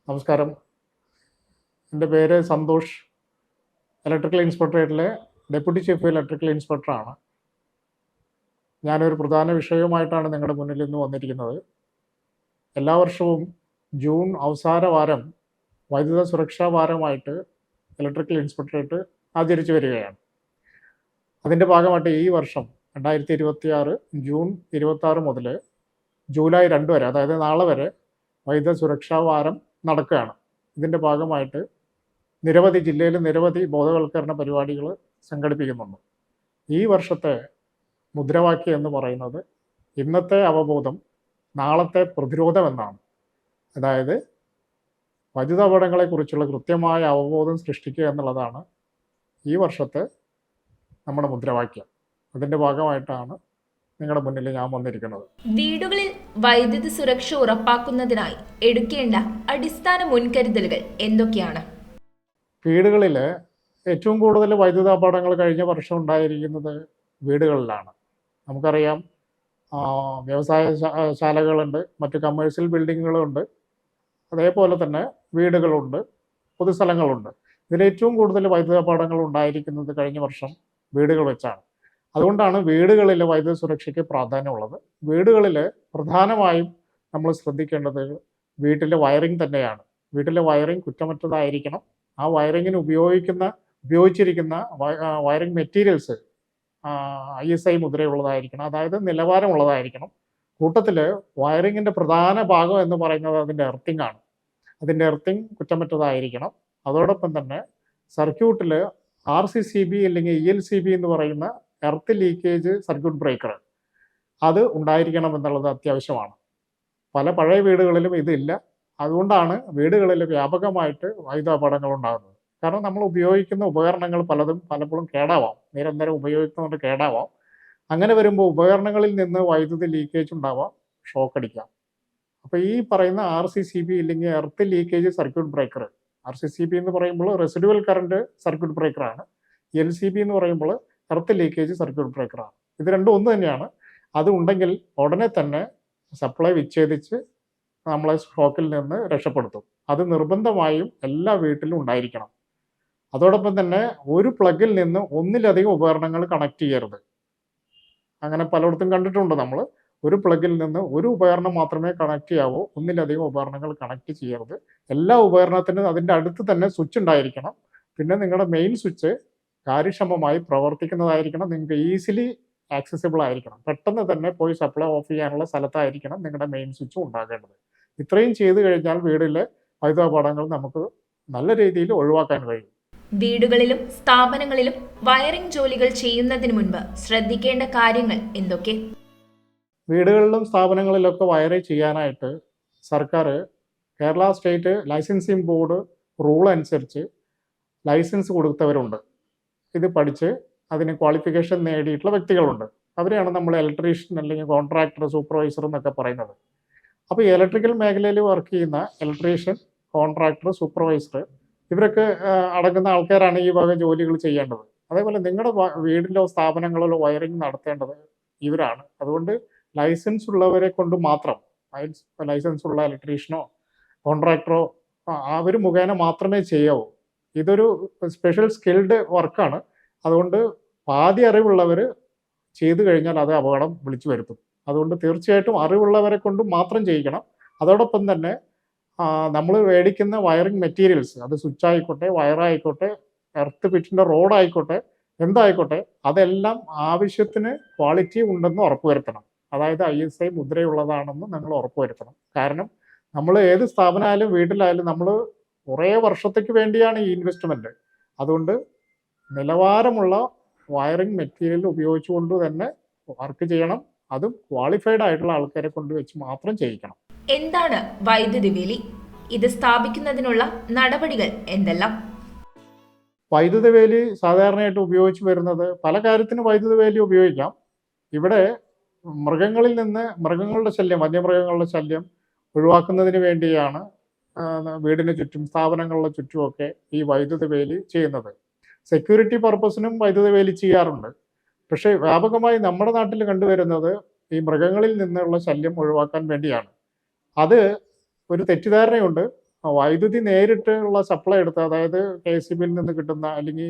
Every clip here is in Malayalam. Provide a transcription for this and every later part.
നമസ്കാരം. എൻ്റെ പേര് സന്തോഷ്. ഇലക്ട്രിക്കൽ ഇൻസ്പെക്ടറേറ്റിലെ ഡെപ്യൂട്ടി ചീഫ് ഇലക്ട്രിക്കൽ ഇൻസ്പെക്ടറാണ്. ഞാനൊരു പ്രധാന വിഷയവുമായിട്ടാണ് നിങ്ങളുടെ മുന്നിൽ ഇന്ന് വന്നിരിക്കുന്നത്. എല്ലാ വർഷവും ജൂൺ അവസാന വാരം വൈദ്യുത സുരക്ഷാ വാരമായിട്ട് ഇലക്ട്രിക്കൽ ഇൻസ്പെക്ടറേറ്റ് ആചരിച്ചു വരികയാണ്. അതിൻ്റെ ഭാഗമായിട്ട് ഈ വർഷം 2026 ജൂൺ 26 മുതൽ ജൂലൈ 2 വരെ, അതായത് നാളെ വരെ വൈദ്യുത സുരക്ഷാ വാരം നടക്കുകയാണ്. ഇതിൻ്റെ ഭാഗമായിട്ട് ജില്ലയിൽ നിരവധി ബോധവൽക്കരണ പരിപാടികൾ സംഘടിപ്പിക്കുന്നുണ്ട്. ഈ വർഷത്തെ മുദ്രാവാക്യം എന്ന് പറയുന്നത് ഇന്നത്തെ അവബോധം നാളത്തെ പ്രതിരോധം എന്നാണ്. അതായത് വൈദ്യുത അപകടങ്ങളെക്കുറിച്ചുള്ള കൃത്യമായ അവബോധം സൃഷ്ടിക്കുക എന്നുള്ളതാണ് ഈ വർഷത്തെ നമ്മുടെ മുദ്രാവാക്യം. അതിൻ്റെ ഭാഗമായിട്ടാണ് നിങ്ങളുടെ മുന്നിൽ ഞാൻ വന്നിരിക്കുന്നത്. വീടുകളിൽ വൈദ്യുതി സുരക്ഷ ഉറപ്പാക്കുന്നതിനായി എടുക്കേണ്ട അടിസ്ഥാന മുൻകരുതലുകൾ എന്തൊക്കെയാണ്? വീടുകളിൽ ഏറ്റവും കൂടുതൽ വൈദ്യുത അപകടങ്ങൾ കഴിഞ്ഞ വർഷം ഉണ്ടായിരിക്കുന്നത് വീടുകളിലാണ്. നമുക്കറിയാം, വ്യവസായ ശാലകളുണ്ട്, മറ്റ് കമേഴ്ഷ്യൽ ബിൽഡിങ്ങുകളുണ്ട്, അതേപോലെ തന്നെ വീടുകളുണ്ട്, പൊതുസ്ഥലങ്ങളുണ്ട്. ഇതിലേറ്റവും കൂടുതൽ വൈദ്യുത അപകടങ്ങൾ ഉണ്ടായിരിക്കുന്നത് കഴിഞ്ഞ വർഷം വീടുകൾ വെച്ചാണ്. അതുകൊണ്ടാണ് വീടുകളിൽ വൈദ്യുത സുരക്ഷയ്ക്ക് പ്രാധാന്യമുള്ളത്. വീടുകളിൽ പ്രധാനമായും നമ്മൾ ശ്രദ്ധിക്കേണ്ടത് വീട്ടിലെ വയറിംഗ് തന്നെയാണ്. വീട്ടിലെ വയറിംഗ് കുറ്റമറ്റതായിരിക്കണം. ആ വയറിങ്ങിന് ഉപയോഗിച്ചിരിക്കുന്ന വയറിംഗ് മെറ്റീരിയൽസ് ISI മുദ്രയുള്ളതായിരിക്കണം, അതായത് നിലവാരമുള്ളതായിരിക്കണം. കൂട്ടത്തിൽ വയറിങ്ങിൻ്റെ പ്രധാന ഭാഗം എന്ന് പറയുന്നത് അതിൻ്റെ എർത്തിങ് ആണ്. അതിൻ്റെ എർത്തിങ് കുറ്റമറ്റതായിരിക്കണം. അതോടൊപ്പം തന്നെ സർക്യൂട്ടിൽ RCCB അല്ലെങ്കിൽ ELCB എന്ന് പറയുന്ന എർത്ത് ലീക്കേജ് സർക്യൂട്ട് ബ്രേക്കർ അത് ഉണ്ടായിരിക്കണം എന്നുള്ളത് അത്യാവശ്യമാണ്. പല പഴയ വീടുകളിലും ഇതില്ല. അതുകൊണ്ടാണ് വീടുകളിൽ വ്യാപകമായിട്ട് വൈദ്യുത അപകടങ്ങൾ ഉണ്ടാകുന്നത്. കാരണം നമ്മൾ ഉപയോഗിക്കുന്ന ഉപകരണങ്ങൾ പലപ്പോഴും കേടാവാം, നിരന്തരം ഉപയോഗിക്കുന്നതുകൊണ്ട് കേടാവാം. അങ്ങനെ വരുമ്പോൾ ഉപകരണങ്ങളിൽ നിന്ന് വൈദ്യുതി ലീക്കേജ് ഉണ്ടാവാം, ഷോക്ക് അടിക്കാം. അപ്പോൾ ഈ പറയുന്ന RCCB അല്ലെങ്കിൽ earth leakage circuit breaker, RCCB എന്ന് പറയുമ്പോൾ റെസിഡുവൽ കറണ്ട് സർക്യൂട്ട് ബ്രേക്കറാണ്. LCB എന്ന് പറയുമ്പോൾ എർത്ത് ലീക്കേജ് സർക്യൂട്ട് ബ്രേക്കറാണ്. ഇത് രണ്ടും ഒന്ന് തന്നെയാണ്. അത് ഉണ്ടെങ്കിൽ ഉടനെ തന്നെ സപ്ലൈ വിച്ഛേദിച്ച് നമ്മളെ ഷോക്കിൽ നിന്ന് രക്ഷപ്പെടുത്തും. അത് നിർബന്ധമായും എല്ലാ വീട്ടിലും ഉണ്ടായിരിക്കണം. അതോടൊപ്പം തന്നെ ഒരു പ്ലഗിൽ നിന്ന് ഒന്നിലധികം ഉപകരണങ്ങൾ കണക്ട് ചെയ്യരുത്. അങ്ങനെ പലയിടത്തും കണ്ടിട്ടുണ്ട് നമ്മൾ. ഒരു പ്ലഗിൽ നിന്ന് ഒരു ഉപകരണം മാത്രമേ കണക്ട് ചെയ്യാവൂ, ഒന്നിലധികം ഉപകരണങ്ങൾ കണക്ട് ചെയ്യരുത്. എല്ലാ ഉപകരണത്തിനും അതിൻ്റെ അടുത്ത് തന്നെ സ്വിച്ച് ഉണ്ടായിരിക്കണം. പിന്നെ നിങ്ങളുടെ മെയിൻ സ്വിച്ച് കാര്യക്ഷമമായി പ്രവർത്തിക്കുന്നതായിരിക്കണം. നിങ്ങൾക്ക് ഈസിലി ആക്സസിബിൾ ആയിരിക്കണം. പെട്ടെന്ന് തന്നെ പോയി സപ്ലൈ ഓഫ് ചെയ്യാനുള്ള സ്ഥലത്തായിരിക്കണം നിങ്ങളുടെ മെയിൻ സ്വിച്ച് ഉണ്ടാകേണ്ടത്. ഇത്രയും ചെയ്തു കഴിഞ്ഞാൽ വീടിലെ വൈദ്യുത അപകടങ്ങൾ നമുക്ക് നല്ല രീതിയിൽ ഒഴിവാക്കാൻ കഴിയും. വീടുകളിലും സ്ഥാപനങ്ങളിലും വയറിംഗ് ജോലികൾ ചെയ്യുന്നതിന് മുൻപ് ശ്രദ്ധിക്കേണ്ട കാര്യങ്ങൾ എന്തൊക്കെ? വീടുകളിലും സ്ഥാപനങ്ങളിലൊക്കെ വയറിംഗ് ചെയ്യാനായിട്ട് സർക്കാർ Kerala state licensing board rule അനുസരിച്ച് ലൈസൻസ് കൊടുത്തവരുണ്ട്. ഇത് പഠിച്ച് അതിന് ക്വാളിഫിക്കേഷൻ നേടിയിട്ടുള്ള വ്യക്തികളുണ്ട്. അവരെയാണ് നമ്മൾ ഇലക്ട്രീഷ്യൻ അല്ലെങ്കിൽ കോൺട്രാക്ടർ, സൂപ്പർവൈസർ എന്നൊക്കെ പറയുന്നത്. അപ്പോൾ ഈ ഇലക്ട്രിക്കൽ മേഖലയിൽ വർക്ക് ചെയ്യുന്ന ഇലക്ട്രീഷ്യൻ, കോൺട്രാക്ടർ, സൂപ്പർവൈസർ ഇവരൊക്കെ അടങ്ങുന്ന ആൾക്കാരാണ് ഈ വക ജോലികൾ ചെയ്യേണ്ടത്. അതേപോലെ നിങ്ങളുടെ വീടിലോ സ്ഥാപനങ്ങളിലോ വയറിംഗ് നടത്തേണ്ടത് ഇവരാണ്. അതുകൊണ്ട് ലൈസൻസ് ഉള്ളവരെ കൊണ്ട് മാത്രം, ലൈസൻസ് ഉള്ള ഇലക്ട്രീഷ്യനോ കോൺട്രാക്ടറോ അവർ മുഖേന മാത്രമേ ചെയ്യാവൂ. ഇതൊരു സ്പെഷ്യൽ സ്കിൽഡ് വർക്കാണ്. അതുകൊണ്ട് പാതി അറിവുള്ളവർ ചെയ്തു കഴിഞ്ഞാൽ അത് അപകടം വിളിച്ചു വരുത്തും. അതുകൊണ്ട് തീർച്ചയായിട്ടും അറിവുള്ളവരെ കൊണ്ട് മാത്രം ചെയ്യിക്കണം. അതോടൊപ്പം തന്നെ നമ്മൾ മേടിക്കുന്ന വയറിംഗ് മെറ്റീരിയൽസ്, അത് സ്വിച്ച് ആയിക്കോട്ടെ, വയറായിക്കോട്ടെ, എർത്ത് പിറ്റിൻ്റെ റോഡായിക്കോട്ടെ, എന്തായിക്കോട്ടെ, അതെല്ലാം ആവശ്യത്തിന് ക്വാളിറ്റി ഉണ്ടെന്ന് ഉറപ്പുവരുത്തണം. അതായത് ISI മുദ്രയുള്ളതാണെന്ന് നിങ്ങൾ ഉറപ്പുവരുത്തണം. കാരണം നമ്മൾ ഏത് സ്ഥാപനമായാലും വീട്ടിലായാലും നമ്മൾ കുറേ വർഷത്തേക്ക് വേണ്ടിയാണ് ഈ ഇൻവെസ്റ്റ്മെൻറ്റ്. അതുകൊണ്ട് നിലവാരമുള്ള വയറിംഗ് മെറ്റീരിയൽ ഉപയോഗിച്ചുകൊണ്ട് തന്നെ വർക്ക് ചെയ്യണം. അതും ക്വാളിഫൈഡ് ആയിട്ടുള്ള ആൾക്കാരെ കൊണ്ട് വെച്ച് മാത്രം ചെയ്യിക്കണം. എന്താണ് വൈദ്യുതി വേലി? ഇത് സ്ഥാപിക്കുന്നതിനുള്ള നടപടികൾ എന്തെല്ലാം? വൈദ്യുത വേലി സാധാരണയായിട്ട് ഉപയോഗിച്ച് വരുന്നത് പല കാര്യത്തിന് വൈദ്യുത വേലി ഉപയോഗിക്കാം. ഇവിടെ മൃഗങ്ങളുടെ ശല്യം, വന്യമൃഗങ്ങളുടെ ശല്യം ഒഴിവാക്കുന്നതിന് വേണ്ടിയാണ് വീടിന് ചുറ്റും, സ്ഥാപനങ്ങളുടെ ചുറ്റുമൊക്കെ ഈ വൈദ്യുത വേലി ചെയ്യുന്നത്. സെക്യൂരിറ്റി പർപ്പസിനും വൈദ്യുത വേലി ചെയ്യാറുണ്ട്. പക്ഷേ വ്യാപകമായി നമ്മുടെ നാട്ടിൽ കണ്ടുവരുന്നത് ഈ മൃഗങ്ങളിൽ നിന്നുള്ള ശല്യം ഒഴിവാക്കാൻ വേണ്ടിയാണ്. അത് ഒരു തെറ്റിദ്ധാരണയുണ്ട്. വൈദ്യുതി നേരിട്ടുള്ള സപ്ലൈ എടുത്ത്, അതായത് KCBയിൽ നിന്ന് കിട്ടുന്ന അല്ലെങ്കിൽ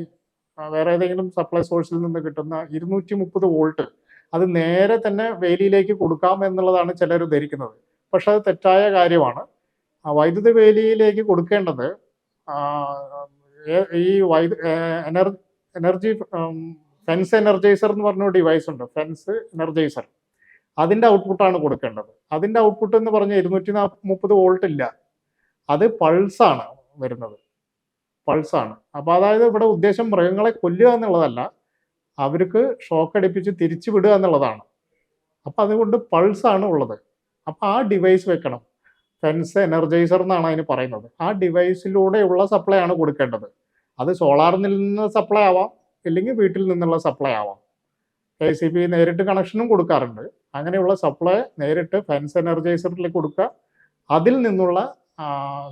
വേറെ ഏതെങ്കിലും സപ്ലൈ സോഴ്സിൽ നിന്ന് കിട്ടുന്ന 230 വോൾട്ട് അത് നേരെ തന്നെ വേലിയിലേക്ക് കൊടുക്കാം എന്നുള്ളതാണ് ചിലർ ധരിക്കുന്നത്. പക്ഷെ അത് തെറ്റായ കാര്യമാണ്. വൈദ്യുത വേലിയിലേക്ക് കൊടുക്കേണ്ടത് ആ, ഈ എനർജി ഫെൻസ് എനർജൈസർ എന്ന് പറഞ്ഞ ഡിവൈസ് ഉണ്ട്. ഫെൻസ് എനർജൈസർ, അതിൻ്റെ ഔട്ട്പുട്ടാണ് കൊടുക്കേണ്ടത്. അതിൻ്റെ ഔട്ട്പുട്ട് എന്ന് പറഞ്ഞാൽ 230 വോൾട്ട് ഇല്ല, അത് പൾസാണ് വരുന്നത്, പൾസാണ്. അപ്പോൾ അതായത് ഇവിടെ ഉദ്ദേശം മൃഗങ്ങളെ കൊല്ലുക എന്നുള്ളതല്ല, അവർക്ക് ഷോക്ക് അടിപ്പിച്ച് തിരിച്ചു വിടുക എന്നുള്ളതാണ്. അപ്പം അതുകൊണ്ട് പൾസാണ് ഉള്ളത്. അപ്പോൾ ആ ഡിവൈസ് വെക്കണം. ഫെൻസ് എനർജൈസർ എന്നാണ് അതിന് പറയുന്നത്. ആ ഡിവൈസിലൂടെയുള്ള സപ്ലൈ ആണ് കൊടുക്കേണ്ടത്. അത് സോളാറിൽ നിന്ന് സപ്ലൈ ആവാം, ഇല്ലെങ്കിൽ വീട്ടിൽ നിന്നുള്ള സപ്ലൈ ആവാം. KCB നേരിട്ട് കണക്ഷനും കൊടുക്കാറുണ്ട്. അങ്ങനെയുള്ള സപ്ലൈ നേരിട്ട് ഫെൻസ് എനർജൈസറിലേക്ക് കൊടുക്കുക. അതിൽ നിന്നുള്ള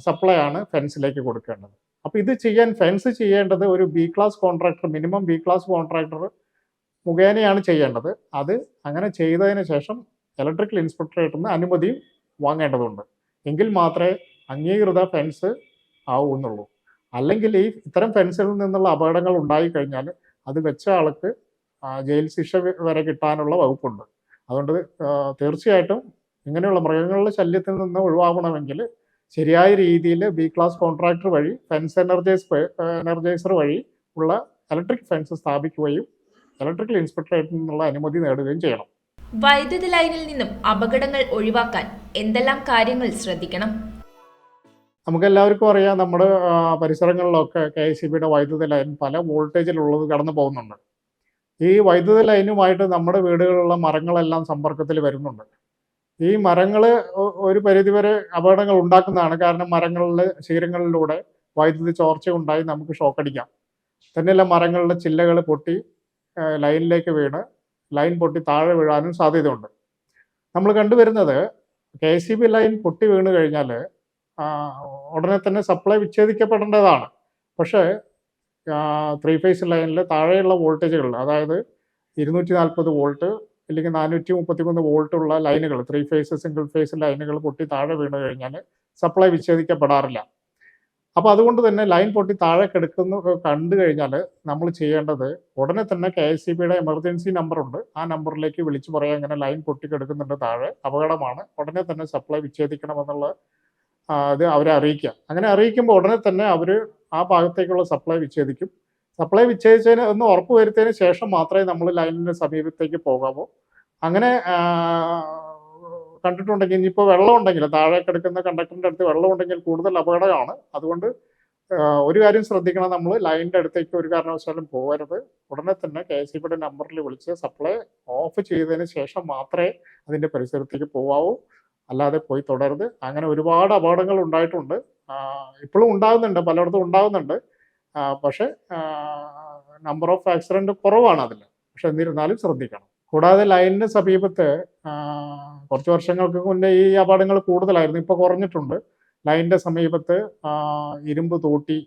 സപ്ലൈ ആണ് ഫെൻസിലേക്ക് കൊടുക്കേണ്ടത്. അപ്പോൾ ഇത് ചെയ്യാൻ ഫെൻസ് ചെയ്യേണ്ടത് ഒരു B class contractor, minimum B class contractor മുഖേനയാണ് ചെയ്യേണ്ടത്. അത് അങ്ങനെ ചെയ്തതിന് ശേഷം ഇലക്ട്രിക്കൽ ഇൻസ്പെക്ടറേറ്റിൽ നിന്ന് അനുമതിയും വാങ്ങേണ്ടതുണ്ട്. എങ്കിൽ മാത്രമേ അംഗീകൃത ഫെൻസ് ആവുന്നുള്ളൂ. അല്ലെങ്കിൽ ഇത്തരം ഫെൻസിൽ നിന്നുള്ള അപകടങ്ങൾ ഉണ്ടായിക്കഴിഞ്ഞാൽ അത് വെച്ച ആൾക്ക് ജയിൽ ശിക്ഷ വരെ കിട്ടാനുള്ള വകുപ്പുണ്ട്. അതുകൊണ്ട് തീർച്ചയായിട്ടും ഇങ്ങനെയുള്ള മൃഗങ്ങളുടെ ശല്യത്തിൽ നിന്ന് ഒഴിവാകണമെങ്കിൽ ശരിയായ രീതിയിൽ B ക്ലാസ് കോൺട്രാക്ടർ വഴി ഫെൻസ് എനർജൈസർ വഴി ഉള്ള ഇലക്ട്രിക് ഫെൻസ് സ്ഥാപിക്കുകയും ഇലക്ട്രിക്കൽ ഇൻസ്പെക്ടറേറ്റിൽ നിന്നുള്ള അനുമതി നേടുകയും ചെയ്യണം. വൈദ്യുതി ലൈനിൽ നിന്നും അപകടങ്ങൾ ഒഴിവാക്കാൻ എന്തെല്ലാം കാര്യങ്ങൾ ശ്രദ്ധിക്കണം? നമുക്കെല്ലാവർക്കും അറിയാം, നമ്മുടെ പരിസരങ്ങളിലൊക്കെ KCBയുടെ വൈദ്യുതി ലൈൻ പല വോൾട്ടേജിലുള്ളത് കടന്നു പോകുന്നുണ്ട്. ഈ വൈദ്യുതി ലൈനുമായിട്ട് നമ്മുടെ വീടുകളിലുള്ള മരങ്ങളെല്ലാം സമ്പർക്കത്തിൽ വരുന്നുണ്ട്. ഈ മരങ്ങൾ ഒരു പരിധിവരെ അപകടങ്ങൾ ഉണ്ടാക്കുന്നതാണ്. കാരണം മരങ്ങളിലെ ശീരങ്ങളിലൂടെ വൈദ്യുതി ചോർച്ച ഉണ്ടായി നമുക്ക് ഷോക്കടിക്കാം. തന്നെയല്ല, മരങ്ങളുടെ ചില്ലകൾ പൊട്ടി ലൈനിലേക്ക് വീണ് ലൈൻ പൊട്ടി താഴെ വീഴാനും സാധ്യതയുണ്ട്. നമ്മൾ കണ്ടുവരുന്നത് KCB ലൈൻ പൊട്ടി വീണ് കഴിഞ്ഞാൽ ഉടനെ തന്നെ സപ്ലൈ വിച്ഛേദിക്കപ്പെടേണ്ടതാണ്. പക്ഷേ 3 ഫേസ് ലൈനിൽ താഴെയുള്ള വോൾട്ടേജുകൾ, അതായത് 240 വോൾട്ട് അല്ലെങ്കിൽ 433 വോൾട്ടുള്ള ലൈനുകൾ, 3 ഫേസ് സിംഗിൾ ഫേസ് ലൈനുകൾ പൊട്ടി താഴെ വീണ് കഴിഞ്ഞാൽ സപ്ലൈ വിച്ഛേദിക്കപ്പെടാറില്ല. അപ്പോൾ അതുകൊണ്ട് തന്നെ ലൈൻ പൊട്ടി താഴെ കണ്ടു കഴിഞ്ഞാൽ നമ്മൾ ചെയ്യേണ്ടത് ഉടനെ തന്നെ KCBയുടെ എമർജൻസി നമ്പറുണ്ട്, ആ നമ്പറിലേക്ക് വിളിച്ചു പറയാം, ഇങ്ങനെ ലൈൻ പൊട്ടി കിടക്കുന്നുണ്ട്, താഴെ അപകടമാണ്, ഉടനെ തന്നെ സപ്ലൈ വിച്ഛേദിക്കണമെന്നുള്ള ഇത് അവരെ അറിയിക്കുക. അങ്ങനെ അറിയിക്കുമ്പോൾ ഉടനെ തന്നെ അവർ ആ ഭാഗത്തേക്കുള്ള സപ്ലൈ വിച്ഛേദിക്കും. സപ്ലൈ വിച്ഛേദിച്ചതിന് ഒന്ന് ഉറപ്പ് വരുത്തിയതിന് ശേഷം മാത്രമേ നമ്മൾ ലൈനിൻ്റെ സമീപത്തേക്ക് പോകാവൂ. അങ്ങനെ കണ്ടിട്ടുണ്ടെങ്കിൽ, ഇനിയിപ്പോൾ വെള്ളം ഉണ്ടെങ്കിൽ, താഴെ കിടക്കുന്ന കണ്ടക്ടറിൻ്റെ അടുത്ത് വെള്ളം ഉണ്ടെങ്കിൽ കൂടുതൽ അപകടമാണ്. അതുകൊണ്ട് ഒരു കാര്യം ശ്രദ്ധിക്കണം, നമ്മൾ ലൈനിൻ്റെ അടുത്തേക്ക് ഒരു കാരണവശാലും പോകരുത്. ഉടനെ തന്നെ KCBയുടെ നമ്പറിൽ വിളിച്ച് സപ്ലൈ ഓഫ് ചെയ്തതിന് ശേഷം മാത്രമേ അതിൻ്റെ പരിസരത്തേക്ക് പോകാവൂ, അല്ലാതെ പോയി തുടരുത്. അങ്ങനെ ഒരുപാട് അപകടങ്ങൾ ഉണ്ടായിട്ടുണ്ട്, ഇപ്പോഴും ഉണ്ടാകുന്നുണ്ട്, പലയിടത്തും ഉണ്ടാകുന്നുണ്ട്. പക്ഷേ നമ്പർ ഓഫ് ആക്സിഡൻറ്റ് കുറവാണ് അതിൽ. പക്ഷെ എന്നിരുന്നാലും ശ്രദ്ധിക്കണം. കൂടാതെ ലൈനിന് സമീപത്ത് കുറച്ച് വർഷങ്ങൾക്ക് മുന്നേ ഈ അപകടങ്ങൾ കൂടുതലായിരുന്നു, ഇപ്പോൾ കുറഞ്ഞിട്ടുണ്ട്. ലൈനിൻ്റെ സമീപത്ത് ഇരുമ്പ് തോട്ടി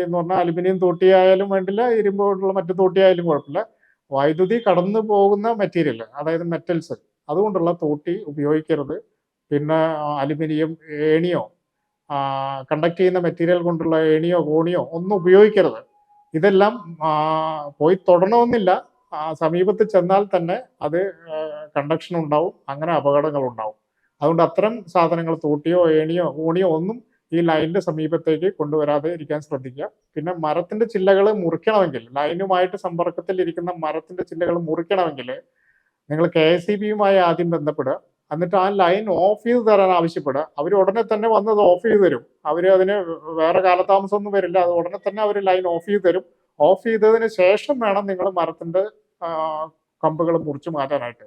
എന്ന് പറഞ്ഞാൽ അലുമിനിയം തോട്ടി ആയാലും വേണ്ടില്ല, ഇരുമ്പ് കൊണ്ടുള്ള മറ്റു തോട്ടി ആയാലും കുഴപ്പമില്ല, വൈദ്യുതി കടന്നു പോകുന്ന മെറ്റീരിയൽ, അതായത് മെറ്റൽസ്, അതുകൊണ്ടുള്ള തോട്ടി ഉപയോഗിക്കരുത്. പിന്നെ അലുമിനിയം ഏണിയോ കണ്ടക്ട് ചെയ്യുന്ന മെറ്റീരിയൽ കൊണ്ടുള്ള ഏണിയോ കോണിയോ ഒന്നും ഉപയോഗിക്കരുത്. ഇതെല്ലാം പോയി തൊടണമെന്നില്ല, സമീപത്ത് ചെന്നാൽ തന്നെ അത് കണ്ടക്ഷൻ ഉണ്ടാവും, അങ്ങനെ അപകടങ്ങൾ ഉണ്ടാവും. അതുകൊണ്ട് അത്തരം സാധനങ്ങൾ, തോട്ടിയോ ഏണിയോ കോണിയോ ഒന്നും ഈ ലൈനിൻ്റെ സമീപത്തേക്ക് കൊണ്ടുവരാതെ ഇരിക്കാൻ ശ്രദ്ധിക്കുക. പിന്നെ മരത്തിൻ്റെ ചില്ലകൾ മുറിക്കണമെങ്കിൽ, ലൈനുമായിട്ട് സമ്പർക്കത്തിൽ ഇരിക്കുന്ന മരത്തിൻ്റെ ചില്ലകൾ മുറിക്കണമെങ്കിൽ നിങ്ങൾ KCBയുമായി ആദ്യം ബന്ധപ്പെടുക. എന്നിട്ട് ആ ലൈൻ ഓഫ് ചെയ്ത് തരാൻ ആവശ്യപ്പെടുക. അവർ ഉടനെ തന്നെ വന്നത് ഓഫ് ചെയ്ത് തരും. അവർ അതിന് വേറെ കാലതാമസമൊന്നും വരില്ല, അത് ഉടനെ തന്നെ അവർ ലൈൻ ഓഫ് ചെയ്ത് തരും. ഓഫ് ചെയ്തതിന് ശേഷം വേണം നിങ്ങൾ മരത്തിൻ്റെ കമ്പുകൾ മുറിച്ച് മാറ്റാനായിട്ട്.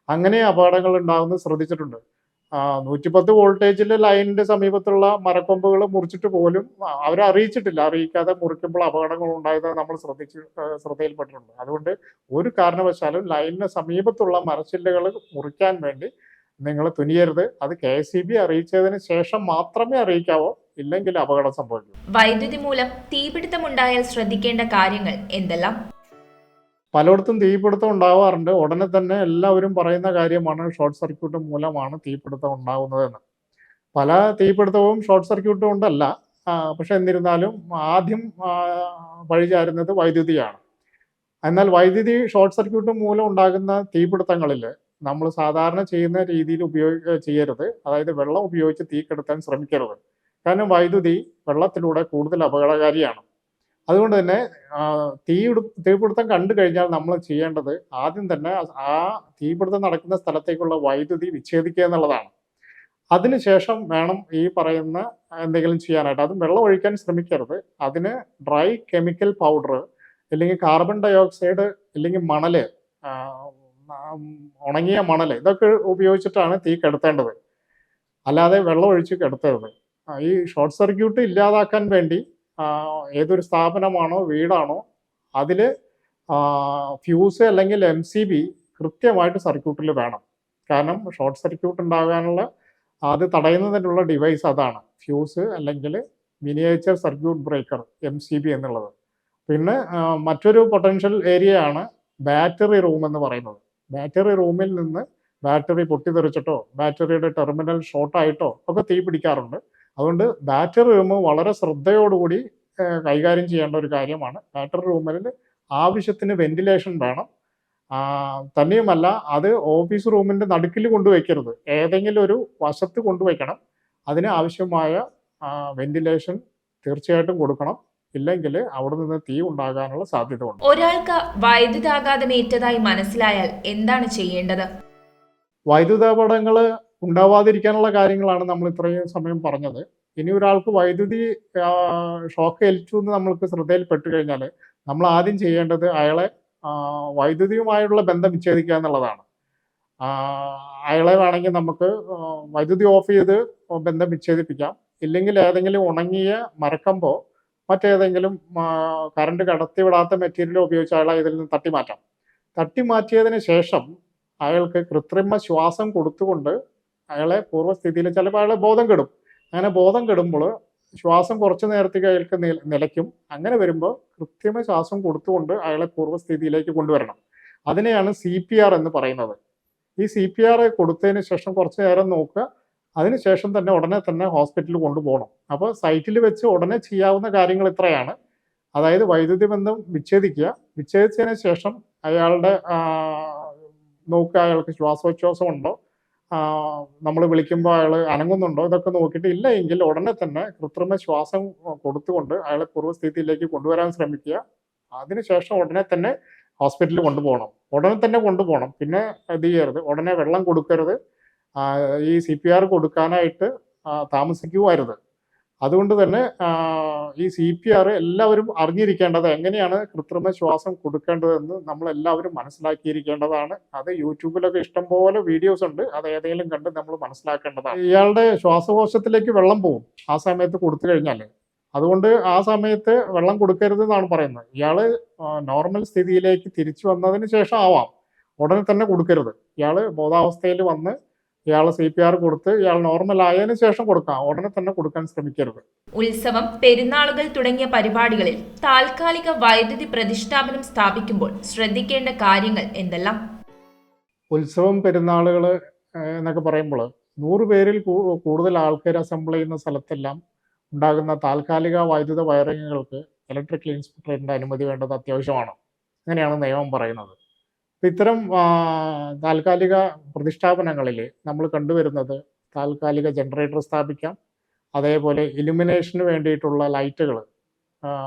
അങ്ങനെ അപകടങ്ങൾ ഉണ്ടാകുന്നത് ശ്രദ്ധിച്ചിട്ടുണ്ട്. 110 വോൾട്ടേജിൽ ലൈനിൻ്റെ സമീപത്തുള്ള മരക്കൊമ്പുകൾ മുറിച്ചിട്ട് പോലും അവരെ അറിയിച്ചിട്ടില്ല. അറിയിക്കാതെ മുറിക്കുമ്പോൾ അപകടങ്ങൾ ഉണ്ടായത് നമ്മൾ ശ്രദ്ധയിൽപ്പെട്ടിട്ടുണ്ട്. അതുകൊണ്ട് ഒരു കാരണവശാലും ലൈനിന് സമീപത്തുള്ള മരച്ചില്ലകൾ മുറിക്കാൻ വേണ്ടി നിങ്ങൾ തുനിയരുത്. അത് KCB അറിയിച്ചതിന് ശേഷം മാത്രമേ അറിയിക്കാവൂ, ഇല്ലെങ്കിൽ അപകടം സംഭവിക്കും. വൈദ്യുതി മൂലം തീപിടുത്തമുണ്ടായാൽ ശ്രദ്ധിക്കേണ്ട കാര്യങ്ങൾ എന്തെല്ലാം? പലയിടത്തും തീപിടുത്തം ഉണ്ടാവാറുണ്ട്. ഉടനെ തന്നെ എല്ലാവരും പറയുന്ന കാര്യമാണ് ഷോർട്ട് സർക്യൂട്ട് മൂലമാണ് തീപിടുത്തം ഉണ്ടാകുന്നതെന്ന്. പല തീപിടുത്തവും ഷോർട്ട് സർക്യൂട്ട് കൊണ്ടല്ല. പക്ഷെ എന്നിരുന്നാലും ആദ്യം പഴിചാരുന്നത് വൈദ്യുതിയാണ്. എന്നാൽ വൈദ്യുതി ഷോർട്ട് സർക്യൂട്ട് മൂലം ഉണ്ടാകുന്ന തീപിടുത്തങ്ങളിൽ നമ്മൾ സാധാരണ ചെയ്യുന്ന രീതിയിൽ ചെയ്യരുത്. അതായത് വെള്ളം ഉപയോഗിച്ച് തീ കെടുത്താൻ ശ്രമിക്കരുത്. കാരണം വൈദ്യുതി വെള്ളത്തിലൂടെ കൂടുതൽ അപകടകാരിയാണ്. അതുകൊണ്ട് തന്നെ തീപിടുത്തം കണ്ടു കഴിഞ്ഞാൽ നമ്മൾ ചെയ്യേണ്ടത് ആദ്യം തന്നെ ആ തീപിടുത്തം നടക്കുന്ന സ്ഥലത്തേക്കുള്ള വൈദ്യുതി വിച്ഛേദിക്കുക എന്നുള്ളതാണ്. അതിനുശേഷം വേണം ഈ പറയുന്ന എന്തെങ്കിലും ചെയ്യാനായിട്ട്. അതും വെള്ളം ഒഴിക്കാൻ ശ്രമിക്കരുത്. അതിന് ഡ്രൈ കെമിക്കൽ പൗഡർ, അല്ലെങ്കിൽ കാർബൺ ഡൈ ഓക്സൈഡ്, അല്ലെങ്കിൽ മണല്, ഉണങ്ങിയ മണല്, ഇതൊക്കെ ഉപയോഗിച്ചിട്ടാണ് തീ കെടുത്തേണ്ടത്. അല്ലാതെ വെള്ളം ഒഴിച്ച് കെടുത്തരുത്. ഈ ഷോർട്ട് സർക്യൂട്ട് ഇല്ലാതാക്കാൻ വേണ്ടി ഏതൊരു സ്ഥാപനമാണോ വീടാണോ അതിൽ ഫ്യൂസ് അല്ലെങ്കിൽ MCB കൃത്യമായിട്ട് സർക്യൂട്ടിൽ വേണം. കാരണം ഷോർട്ട് സർക്യൂട്ട് ഉണ്ടാകാനുള്ള അത് തടയുന്നതിനുള്ള ഡിവൈസ് അതാണ്, ഫ്യൂസ് അല്ലെങ്കിൽ മിനിയേച്ചർ സർക്യൂട്ട് ബ്രേക്കർ, MCB എന്നുള്ളത്. പിന്നെ മറ്റൊരു പൊട്ടൻഷ്യൽ ഏരിയ ആണ് ബാറ്ററി റൂം എന്ന് പറയുന്നത്. ബാറ്ററി റൂമിൽ നിന്ന് ബാറ്ററി പൊട്ടിത്തെറിച്ചിട്ടോ ബാറ്ററിയുടെ ടെർമിനൽ ഷോർട്ടായിട്ടോ ഒക്കെ തീ പിടിക്കാറുണ്ട്. അതുകൊണ്ട് ബാറ്ററി റൂം വളരെ ശ്രദ്ധയോടുകൂടി കൈകാര്യം ചെയ്യേണ്ട ഒരു കാര്യമാണ്. ബാറ്ററി റൂമിൽ ആവശ്യത്തിന് വെന്റിലേഷൻ വേണം. തന്നെയുമല്ല, അത് ഓഫീസ് റൂമിൻ്റെ നടുക്കിൽ കൊണ്ടുവയ്ക്കരുത്, ഏതെങ്കിലും ഒരു വശത്ത് കൊണ്ടുവയ്ക്കണം. അതിന് ആവശ്യമായ വെന്റിലേഷൻ തീർച്ചയായിട്ടും കൊടുക്കണം. ഇല്ലെങ്കിൽ അവിടെ നിന്ന് തീ ഉണ്ടാകാനുള്ള സാധ്യത ഉണ്ട്. ഒരാൾക്ക് വൈദ്യുതാഘാതം ഏറ്റതായി മനസ്സിലായാൽ എന്താണ് ചെയ്യേണ്ടത്? വൈദ്യുതാപകടങ്ങൾ ഉണ്ടാവാതിരിക്കാനുള്ള കാര്യങ്ങളാണ് നമ്മൾ ഇത്രയും സമയം പറഞ്ഞത്. ഇനി ഒരാൾക്ക് വൈദ്യുതി ഷോക്ക് ഏൽച്ചു എന്ന് നമ്മൾക്ക് ശ്രദ്ധയിൽപ്പെട്ടു കഴിഞ്ഞാൽ നമ്മൾ ആദ്യം ചെയ്യേണ്ടത് അയാളെ വൈദ്യുതിയുമായുള്ള ബന്ധം വിച്ഛേദിക്കുക എന്നുള്ളതാണ്. അയാളെ വേണമെങ്കിൽ നമുക്ക് വൈദ്യുതി ഓഫ് ചെയ്ത് ബന്ധം വിച്ഛേദിപ്പിക്കാം. ഇല്ലെങ്കിൽ ഏതെങ്കിലും ഉണങ്ങിയ മരക്കമ്പോ മറ്റേതെങ്കിലും കറണ്ട് കടത്തിവിടാത്ത മെറ്റീരിയൽ ഉപയോഗിച്ച് അയാളെ ഇതിൽ നിന്ന് തട്ടിമാറ്റാം. തട്ടിമാറ്റിയതിന് ശേഷം അയാൾക്ക് കൃത്രിമ ശ്വാസം കൊടുത്തുകൊണ്ട് അയാളെ പൂർവ്വസ്ഥിതിയിൽ, ചിലപ്പോൾ അയാളെ ബോധം കെടും. അങ്ങനെ ബോധം കെടുമ്പോൾ ശ്വാസം കുറച്ച് നേരത്തേക്ക് അയാൾക്ക് നിലയ്ക്കും. അങ്ങനെ വരുമ്പോൾ കൃത്രിമ ശ്വാസം കൊടുത്തുകൊണ്ട് അയാളെ പൂർവ്വസ്ഥിതിയിലേക്ക് കൊണ്ടുവരണം. അതിനെയാണ് CPR എന്ന് പറയുന്നത്. ഈ CPR കൊടുത്തതിന് ശേഷം കുറച്ച് നേരം നോക്കുക. അതിനുശേഷം തന്നെ ഉടനെ തന്നെ ഹോസ്പിറ്റലിൽ കൊണ്ടുപോകണം. അപ്പോൾ സൈറ്റിൽ വെച്ച് ഉടനെ ചെയ്യാവുന്ന കാര്യങ്ങൾ ഇത്രയാണ്. അതായത് വൈദ്യുതി ബന്ധം വിച്ഛേദിക്കുക. വിച്ഛേദിച്ചതിന് ശേഷം അയാളുടെ നോക്കുക, അയാൾക്ക് ശ്വാസോച്ഛ്വാസം ഉണ്ടോ, നമ്മൾ വിളിക്കുമ്പോൾ അയാൾ അനങ്ങുന്നുണ്ടോ, ഇതൊക്കെ നോക്കിയിട്ട് ഇല്ല എങ്കിൽ ഉടനെ തന്നെ കൃത്രിമ ശ്വാസം കൊടുത്തുകൊണ്ട് അയാളെ പൂർവ്വസ്ഥിതിയിലേക്ക് കൊണ്ടുവരാൻ ശ്രമിക്കുക. അതിനുശേഷം ഉടനെ തന്നെ ഹോസ്പിറ്റലിൽ കൊണ്ടുപോകണം. ഉടനെ തന്നെ കൊണ്ടുപോകണം. പിന്നെ ഇത് ചെയ്യരുത്, ഉടനെ വെള്ളം കൊടുക്കരുത്. ഈ CPR കൊടുക്കാനായിട്ട് താമസിക്കുമായിരുന്നു. അതുകൊണ്ട് തന്നെ ഈ CPR എല്ലാവരും അറിഞ്ഞിരിക്കേണ്ടത്, എങ്ങനെയാണ് കൃത്രിമ ശ്വാസം കൊടുക്കേണ്ടതെന്ന് നമ്മളെല്ലാവരും മനസ്സിലാക്കിയിരിക്കേണ്ടതാണ്. അത് യൂട്യൂബിലൊക്കെ ഇഷ്ടംപോലെ വീഡിയോസ് ഉണ്ട്, അത് ഏതെങ്കിലും കണ്ട് നമ്മൾ മനസ്സിലാക്കേണ്ടതാണ്. ഇയാളുടെ ശ്വാസകോശത്തിലേക്ക് വെള്ളം പോകും ആ സമയത്ത് കൊടുത്തു കഴിഞ്ഞാൽ. അതുകൊണ്ട് ആ സമയത്ത് വെള്ളം കൊടുക്കരുത് എന്നാണ് പറയുന്നത്. ഇയാൾ നോർമൽ സ്ഥിതിയിലേക്ക് തിരിച്ചു വന്നതിന് ശേഷം ആവാം, ഉടനെ തന്നെ കൊടുക്കരുത്. ഇയാൾ ബോധാവസ്ഥയിൽ വന്ന് ഇയാൾ CPR കൊടുത്ത് ഇയാൾ നോർമൽ ആയതിനു ശേഷം കൊടുക്കാം, ഉടനെ തന്നെ കൊടുക്കാൻ ശ്രമിക്കരുത്. ഉത്സവം, പെരുന്നാളുകൾ തുടങ്ങിയ പരിപാടികളിൽ താൽക്കാലിക വൈദ്യുതി പ്രതിഷ്ഠാപനം സ്ഥാപിക്കുമ്പോൾ ശ്രദ്ധിക്കേണ്ട കാര്യങ്ങൾ എന്തെല്ലാം? ഉത്സവം, പെരുന്നാളുകൾ എന്നൊക്കെ പറയുമ്പോൾ 100 പേരിൽ കൂടുതൽ ആൾക്കാർ അസംബിൾ ചെയ്യുന്ന സ്ഥലത്തെല്ലാം ഉണ്ടാകുന്ന താൽക്കാലിക വൈദ്യുത വയറിങ്ങുകൾക്ക് ഇലക്ട്രിക്കൽ ഇൻസ്പെക്ടറിൻ്റെ അനുമതി വേണ്ടത് അത്യാവശ്യമാണ്. അങ്ങനെയാണ് നിയമം പറയുന്നത്. ഇത്തരം താൽക്കാലിക പ്രതിഷ്ഠാപനങ്ങളിൽ നമ്മൾ കണ്ടുവരുന്നത് താൽക്കാലിക ജനറേറ്റർ സ്ഥാപിക്കാം. അതേപോലെ ഇലുമിനേഷന് വേണ്ടിയിട്ടുള്ള ലൈറ്റുകൾ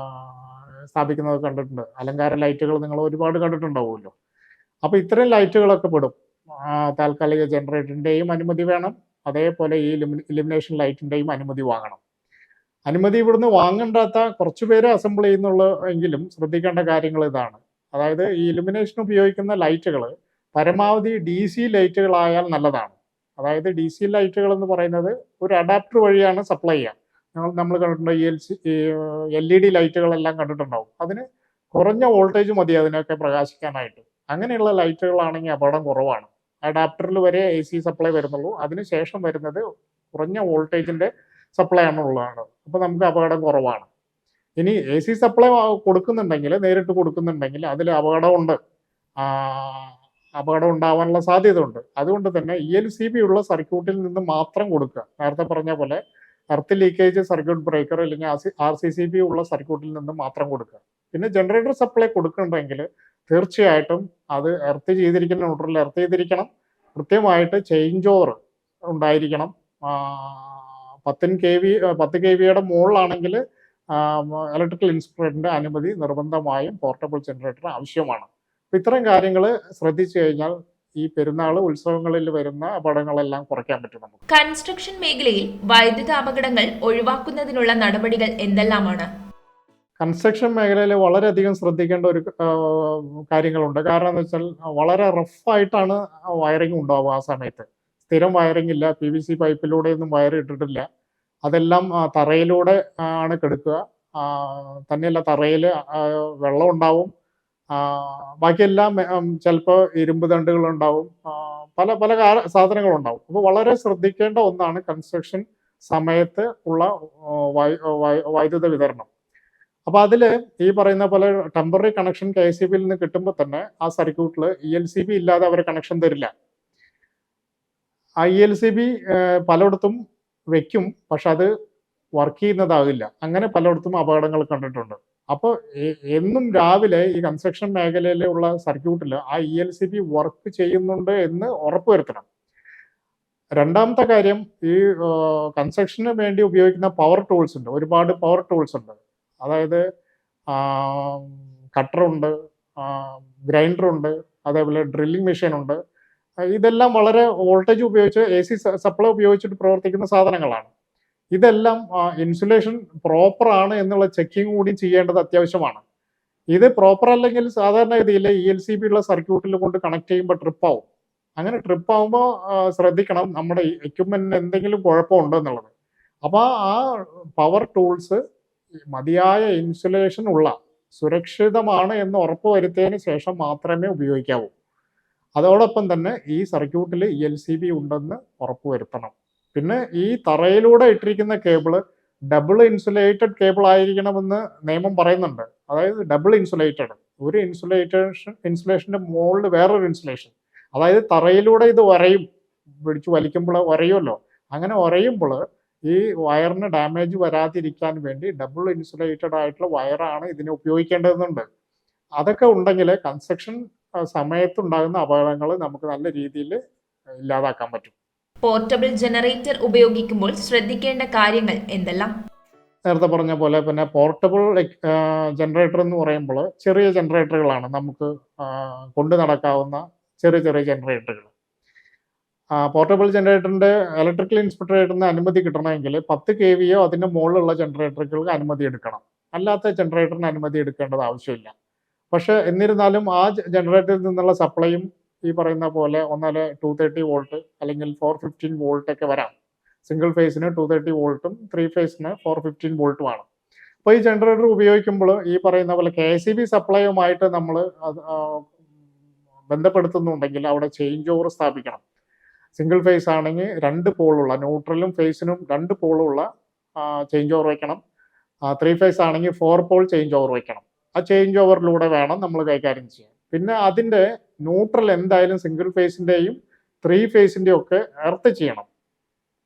സ്ഥാപിക്കുന്നത് കണ്ടിട്ടുണ്ട്. അലങ്കാര ലൈറ്റുകൾ നിങ്ങൾ ഒരുപാട് കണ്ടിട്ടുണ്ടാവുമല്ലോ. അപ്പോൾ ഇത്തരം ലൈറ്റുകളൊക്കെ പെടും. താൽക്കാലിക ജനറേറ്ററിൻ്റെയും അനുമതി വേണം. അതേപോലെ ഈ ഇലുമിനേഷൻ ലൈറ്റിൻ്റെയും അനുമതി വാങ്ങണം. അനുമതി ഇവിടുന്ന് വാങ്ങണ്ടാത്ത കുറച്ച് പേര് അസംബിൾ ചെയ്യുന്നുള്ളൂ എങ്കിലും ശ്രദ്ധിക്കേണ്ട കാര്യങ്ങൾ ഇതാണ്. അതായത് ഈ ഇലുമിനേഷൻ ഉപയോഗിക്കുന്ന ലൈറ്റുകൾ പരമാവധി DC ലൈറ്റുകളായാൽ നല്ലതാണ്. അതായത് DC ലൈറ്റുകൾ എന്ന് പറയുന്നത് ഒരു അഡാപ്റ്റർ വഴിയാണ് സപ്ലൈ ചെയ്യുക. നമ്മൾ കണ്ടിട്ടുണ്ട്, LED ലൈറ്റുകളെല്ലാം കണ്ടിട്ടുണ്ടാവും. അതിന് കുറഞ്ഞ വോൾട്ടേജ് മതി അതിനൊക്കെ പ്രകാശിക്കാനായിട്ട്. അങ്ങനെയുള്ള ലൈറ്റുകളാണെങ്കിൽ അപകടം കുറവാണ്. അഡാപ്റ്ററിൽ വരെ AC സപ്ലൈ വരുന്നുള്ളൂ. അതിനുശേഷം വരുന്നത് കുറഞ്ഞ വോൾട്ടേജിൻ്റെ സപ്ലൈ ആണുള്ളതാണ്. അപ്പോൾ നമുക്ക് അപകടം കുറവാണ്. ഇനി AC സപ്ലൈ കൊടുക്കുന്നുണ്ടെങ്കിൽ, നേരിട്ട് കൊടുക്കുന്നുണ്ടെങ്കിൽ അതിൽ അപകടമുണ്ട്. അപകടം ഉണ്ടാവാനുള്ള സാധ്യതയുണ്ട്. അതുകൊണ്ട് തന്നെ ELCB ഉള്ള സർക്യൂട്ടിൽ നിന്ന് മാത്രം കൊടുക്കുക. നേരത്തെ പറഞ്ഞ പോലെ എർത്ത് ലീക്കേജ് സർക്യൂട്ട് ബ്രേക്കർ അല്ലെങ്കിൽ RCCB ഉള്ള സർക്യൂട്ടിൽ നിന്ന് മാത്രം കൊടുക്കുക. പിന്നെ ജനറേറ്റർ സപ്ലൈ കൊടുക്കുന്നുണ്ടെങ്കിൽ തീർച്ചയായിട്ടും അത് എർത്ത് ചെയ്തിരിക്കുന്ന ന്യൂട്രലിൽ എർത്ത് ചെയ്തിരിക്കണം. കൃത്യമായിട്ട് ചേഞ്ച് ഓവർ ഉണ്ടായിരിക്കണം. 10 kVയുടെ മുകളിലാണെങ്കിൽ ഇലക്ട്രിക്കൽ ഇൻസ്പെക്ടറിന്റെ അനുമതി നിർബന്ധമായും പോർട്ടബിൾ ജനറേറ്റർ ആവശ്യമാണ്. അപ്പം ഇത്തരം കാര്യങ്ങൾ ശ്രദ്ധിച്ചു കഴിഞ്ഞാൽ ഈ പെരുന്നാൾ ഉത്സവങ്ങളിൽ വരുന്ന അപകടങ്ങളെല്ലാം കുറയ്ക്കാൻ പറ്റും നമുക്ക്. കൺസ്ട്രക്ഷൻ മേഖലയിൽ വൈദ്യുത അപകടങ്ങൾ ഒഴിവാക്കുന്നതിനുള്ള നടപടികൾ എന്തെല്ലാമാണ്? കൺസ്ട്രക്ഷൻ മേഖലയിൽ വളരെയധികം ശ്രദ്ധിക്കേണ്ട ഒരു കാര്യങ്ങളുണ്ട്. കാരണം എന്ന് വെച്ചാൽ വളരെ റഫായിട്ടാണ് വയറിംഗ് ഉണ്ടാവുക. ആ സമയത്ത് സ്ഥിരം വയറിംഗ് ഇല്ല, PVC പൈപ്പിലൂടെയൊന്നും വയർ ഇട്ടിട്ടില്ല. അതെല്ലാം തറയിലൂടെ ആണ് കെടുക്കുക. തന്നെയല്ല, തറയിൽ വെള്ളം ഉണ്ടാവും. ബാക്കിയെല്ലാം ചിലപ്പോൾ ഇരുമ്പ് തണ്ടുകൾ ഉണ്ടാവും, പല പല സാധനങ്ങളുണ്ടാവും. അപ്പോൾ വളരെ ശ്രദ്ധിക്കേണ്ട ഒന്നാണ് കൺസ്ട്രക്ഷൻ സമയത്ത് ഉള്ള വൈദ്യുത വിതരണം. അപ്പോൾ അതിൽ ഈ പറയുന്ന പോലെ ടെമ്പററി കണക്ഷൻ KCBയിൽ നിന്ന് കിട്ടുമ്പോൾ തന്നെ ആ സർക്യൂട്ടിൽ ELCB ഇല്ലാതെ അവർ കണക്ഷൻ തരില്ല. ആ ELCB പലയിടത്തും വെക്കും, പക്ഷെ അത് വർക്ക് ചെയ്യുന്നതാകില്ല. അങ്ങനെ പലയിടത്തും അപകടങ്ങൾ കണ്ടിട്ടുണ്ട്. അപ്പോൾ എന്നും രാവിലെ ഈ കൺസ്ട്രക്ഷൻ മേഖലയിലുള്ള സർക്യൂട്ടിൽ ആ ELCB വർക്ക് ചെയ്യുന്നുണ്ട് എന്ന് ഉറപ്പുവരുത്തണം. രണ്ടാമത്തെ കാര്യം, ഈ കൺസ്ട്രക്ഷന് വേണ്ടി ഉപയോഗിക്കുന്ന പവർ ടൂൾസ് ഉണ്ട്. ഒരുപാട് പവർ ടൂൾസ് ഉണ്ട്. അതായത് കട്ടറുണ്ട്, ഗ്രൈൻഡറുണ്ട്, അതേപോലെ ഡ്രില്ലിംഗ് മെഷീൻ ഉണ്ട്. ഇതെല്ലാം വളരെ വോൾട്ടേജ് ഉപയോഗിച്ച് AC സപ്ലൈ ഉപയോഗിച്ചിട്ട് പ്രവർത്തിക്കുന്ന സാധനങ്ങളാണ്. ഇതെല്ലാം ഇൻസുലേഷൻ പ്രോപ്പർ ആണ് എന്നുള്ള ചെക്കിങ് കൂടി ചെയ്യേണ്ടത് അത്യാവശ്യമാണ്. ഇത് പ്രോപ്പർ അല്ലെങ്കിൽ സാധാരണഗതിയിൽ ELCB ഉള്ള സർക്യൂട്ടിൽ കൊണ്ട് കണക്ട് ചെയ്യുമ്പോൾ ട്രിപ്പ് ആവും. അങ്ങനെ ട്രിപ്പ് ആവുമ്പോൾ ശ്രദ്ധിക്കണം, നമ്മുടെ എക്യുപ്മെന്റിന് എന്തെങ്കിലും കുഴപ്പമുണ്ടോ എന്നുള്ളത്. അപ്പോൾ ആ പവർ ടൂൾസ് മതിയായ ഇൻസുലേഷൻ ഉള്ള സുരക്ഷിതമാണ് എന്ന് ഉറപ്പുവരുത്തിയതിന് ശേഷം മാത്രമേ ഉപയോഗിക്കാവൂ. അതോടൊപ്പം തന്നെ ഈ സർക്യൂട്ടിൽ ELCB ഉണ്ടെന്ന് ഉറപ്പുവരുത്തണം. പിന്നെ ഈ തറയിലൂടെ ഇട്ടിരിക്കുന്ന കേബിള് ഡബിൾ ഇൻസുലേറ്റഡ് കേബിൾ ആയിരിക്കണമെന്ന് നിയമം പറയുന്നുണ്ട്. അതായത് ഡബിൾ ഇൻസുലേറ്റഡ്, ഒരു ഇൻസുലേഷന്റെ മുകളിൽ വേറൊരു ഇൻസുലേഷൻ. അതായത് തറയിലൂടെ ഇത് പിടിച്ചു വലിക്കുമ്പോൾ ഉരയുമല്ലോ. അങ്ങനെ ഉരയുമ്പോൾ ഈ വയറിന് ഡാമേജ് വരാതിരിക്കാൻ വേണ്ടി ഡബിൾ ഇൻസുലേറ്റഡ് ആയിട്ടുള്ള വയറാണ് ഇതിന് ഉപയോഗിക്കേണ്ടതുണ്ട്. അതൊക്കെ ഉണ്ടെങ്കിൽ കൺസ്ട്രക്ഷൻ സമയത്തുണ്ടാകുന്ന അപകടങ്ങൾ നമുക്ക് നല്ല രീതിയിൽ ഇല്ലാതാക്കാൻ പറ്റും. പോർട്ടബിൾ ജനറേറ്റർ ഉപയോഗിക്കുമ്പോൾ ശ്രദ്ധിക്കേണ്ട കാര്യങ്ങൾ എന്തെല്ലാം? നേരത്തെ പറഞ്ഞ പോലെ പിന്നെ പോർട്ടബിൾ ജനറേറ്റർ എന്ന് പറയുമ്പോൾ ചെറിയ ജനറേറ്ററുകളാണ്, നമുക്ക് കൊണ്ടു നടക്കാവുന്ന ചെറിയ ചെറിയ ജനറേറ്ററുകൾ. പോർട്ടബിൾ ജനറേറ്ററിന്റെ ഇലക്ട്രിക്കൽ ഇൻസ്പെക്ടറേറ്ററിന് അനുമതി കിട്ടണമെങ്കിൽ 10 kVയോ അതിൻ്റെ മുകളിലുള്ള ജനറേറ്ററുകൾക്ക് അനുമതി എടുക്കണം. അല്ലാത്ത ജനറേറ്ററിന് അനുമതി എടുക്കേണ്ടത് ആവശ്യമില്ല. പക്ഷെ എന്നിരുന്നാലും ആ ജനറേറ്ററിൽ നിന്നുള്ള സപ്ലൈയും ഈ പറയുന്ന പോലെ ഒന്നാല് 230 വോൾട്ട് അല്ലെങ്കിൽ 415 വോൾട്ട് ഒക്കെ വരാം. സിംഗിൾ ഫേസിന് 230 വോൾട്ടും 3 ഫേസിന് 415 വോൾട്ടുമാണ്. അപ്പോൾ ഈ ജനറേറ്റർ ഉപയോഗിക്കുമ്പോൾ ഈ പറയുന്ന പോലെ KCB സപ്ലൈയുമായിട്ട് നമ്മൾ ബന്ധപ്പെടുത്തുന്നുണ്ടെങ്കിൽ അവിടെ ചേഞ്ച് ഓവർ സ്ഥാപിക്കണം. സിംഗിൾ ഫേസ് ആണെങ്കിൽ 2 പോളുള്ള, ന്യൂട്രലും ഫേസിനും 2 പോളുള്ള ചേഞ്ച് ഓവർ വയ്ക്കണം. 3 ഫേസ് ആണെങ്കിൽ 4 പോൾ ചേഞ്ച് ഓവർ വയ്ക്കണം. ആ ചേഞ്ച് ഓവറിലൂടെ വേണം നമ്മൾ കൈകാര്യം ചെയ്യാൻ. പിന്നെ അതിൻ്റെ ന്യൂട്രൽ എന്തായാലും സിംഗിൾ ഫേസിൻ്റെയും 3 ഫേസിൻ്റെയും ഒക്കെ എർത്ത് ചെയ്യണം.